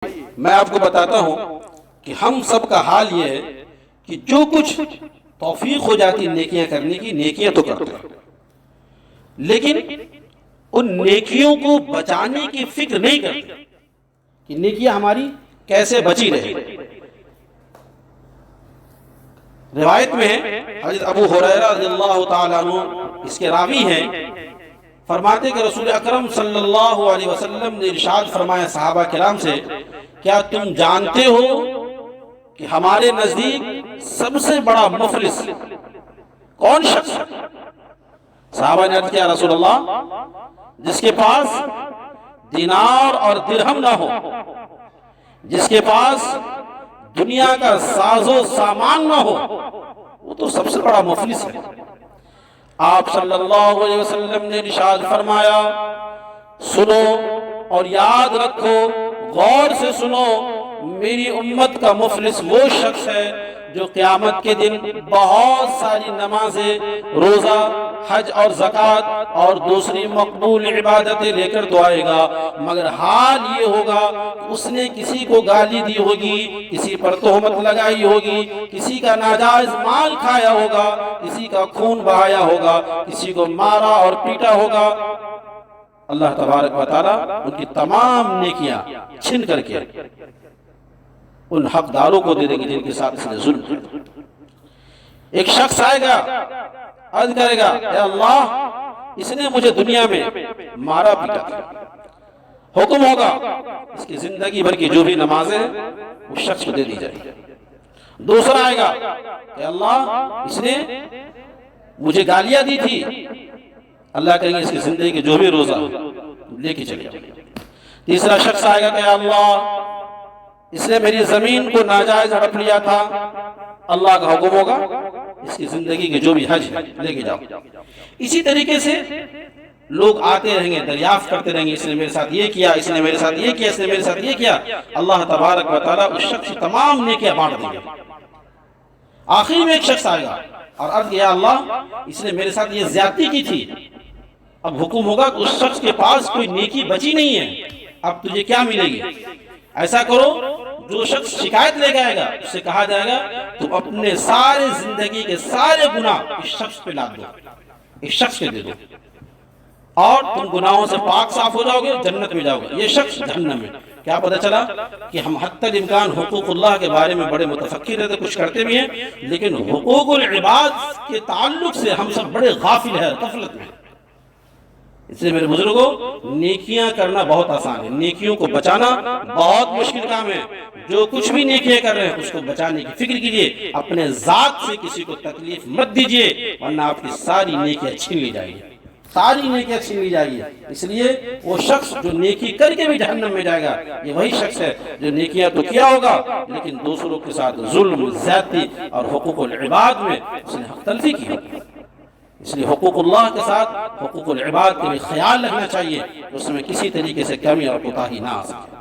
میں آپ کو بتاتا ہوں کہ ہم سب کا حال یہ ہے کہ جو کچھ توفیق ہو جاتی نیکیاں کرنے کی، نیکیاں تو کرتے ہیں، لیکن ان نیکیوں کو بچانے کی فکر نہیں کرتے کہ نیکیاں ہماری کیسے بچی رہے۔ روایت میں ہے، حضرت ابو ہریرہ رضی اللہ تعالیٰ عنہ اس کے راوی ہیں، فرماتے کہ رسول اکرم صلی اللہ علیہ وسلم نے ارشاد فرمایا صحابہ کرام سے، کیا تم جانتے ہو کہ ہمارے نزدیک سب سے بڑا مفلس کون شخص ہے؟ صحابہ نے عرض کیا رسول اللہ، جس کے پاس دینار اور درہم نہ ہو، جس کے پاس دنیا کا ساز و سامان نہ ہو، وہ تو سب سے بڑا مفلس ہے۔ آپ صلی اللہ علیہ وسلم نے ارشاد فرمایا، سنو اور یاد رکھو، غور سے سنو، میری امت کا مفلس وہ شخص ہے جو قیامت کے دن بہت ساری نمازیں، روزہ، حج اور زکوٰۃ اور دوسری مقبول عبادتیں لے کر تو آئے گا، مگر حال یہ ہوگا کہ اس نے کسی کو گالی دی ہوگی، کسی پر تہمت لگائی ہوگی، کسی کا ناجائز مال کھایا ہوگا، کسی کا خون بہایا ہوگا، کسی کو مارا اور پیٹا ہوگا۔ اللہ تبارک و تعالیٰ ان کی تمام نیکیاں چھن کر کے ان حقداروں کو دے دیں گے جن کے ساتھ اس نے ظلم کیا۔ ایک شخص آئے گا، عرض کرے گا، اے اللہ، اس نے مجھے دنیا میں مارا پیٹا تھا۔ حکم ہوگا اس کی زندگی بھر کی جو بھی نمازیں اس شخص کو دے دی جائے۔ دوسرا آئے گا، اے اللہ، اس نے مجھے گالیاں دی تھی، اللہ کہیں گے اس کی زندگی کے جو بھی روزہ لے کے چلے جائے۔ تیسرا شخص آئے گا کہ اے اللہ، اس نے میری زمین کو ناجائز ہڑپ لیا تھا، اللہ کا حکم ہوگا اس کی زندگی کے جو بھی حج ہے لے کے جاؤ۔ اسی طریقے سے لوگ آتے رہیں گے، دریافت کرتے رہیں گے، اس نے میرے ساتھ یہ کیا، اس نے میرے ساتھ یہ کیا، اس نے میرے ساتھ یہ کیا۔ اللہ تبارک و تعالیٰ اس شخص کی تمام نیکیاں بانٹ دیں گے۔ آخری میں ایک شخص آئے گا اور عرض کیا، اللہ، اس نے میرے ساتھ یہ زیادتی کی تھی۔ اب حکم ہوگا کہ اس شخص کے پاس کوئی نیکی بچی نہیں ہے، اب تجھے کیا ملے گی؟ ایسا کرو، جو شخص شکایت لے کے آئے گا اس سے کہا جائے گا تم اپنے سارے زندگی کے سارے گناہ اس شخص پہ لاد دو، اس شخص کے دے دو، اور تم گناہوں سے پاک صاف ہو جاؤ گے، جنت میں جاؤ گے، یہ شخص جہنم میں۔ کیا پتہ چلا کہ ہم حتی الامکان حقوق اللہ کے بارے میں بڑے متفکر رہتے، کچھ کرتے بھی ہیں، لیکن حقوق العباد کے تعلق سے ہم سب بڑے غافل ہیں، غفلت میں۔ اس لیے میرے بزرگوں، نیکیاں کرنا بہت آسان ہے، نیکیوں کو بچانا بہت مشکل کام ہے۔ جو کچھ بھی نیکیاں کر رہے ہیں اس کو بچانے کی فکر کیجئے، اپنے ذات سے کسی کو تکلیف مت دیجئے، ورنہ آپ کی ساری نیکیاں چھین لی جائیں گی، ساری نیکیاں چھین لی جائیں گی۔ اس لیے وہ شخص جو نیکی کر کے بھی جہنم میں جائے گا، یہ وہی شخص ہے جو نیکیاں تو کیا ہوگا لیکن دوسروں کے ساتھ ظلم، زیادتی اور حقوق العباد میں اس نے حق تلفی کی ہوگی۔ اس لیے حقوق اللہ کے ساتھ حقوق العباد کا بھی خیال رکھنا چاہیے، اس میں کسی طریقے سے کمی اور کوتاہی نہ آ سکے۔